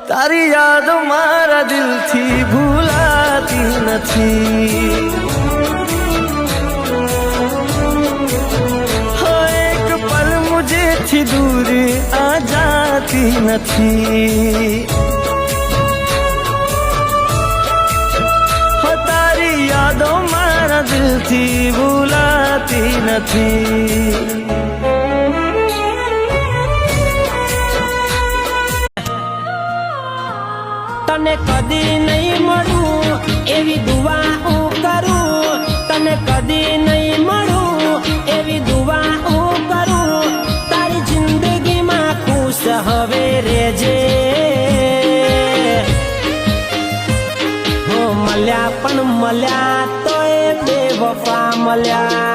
તારી યાદ મારા દિલથી ભૂલાતી નથી। હો એક પલ મુझेથી દૂર આ જાતી નથી। હો તારી યાદો મારા દિલથી ભૂલાતી નથી। તને કદી નહીં મળું એવી દુઆ હું કરું, તને કદી નહીં મળું એવી દુઆ હું કરું। તારી જિંદગીમાં ખુશ હવે રહેજે। હો મળ્યા પણ મળ્યા તોય બેવફા મળ્યા।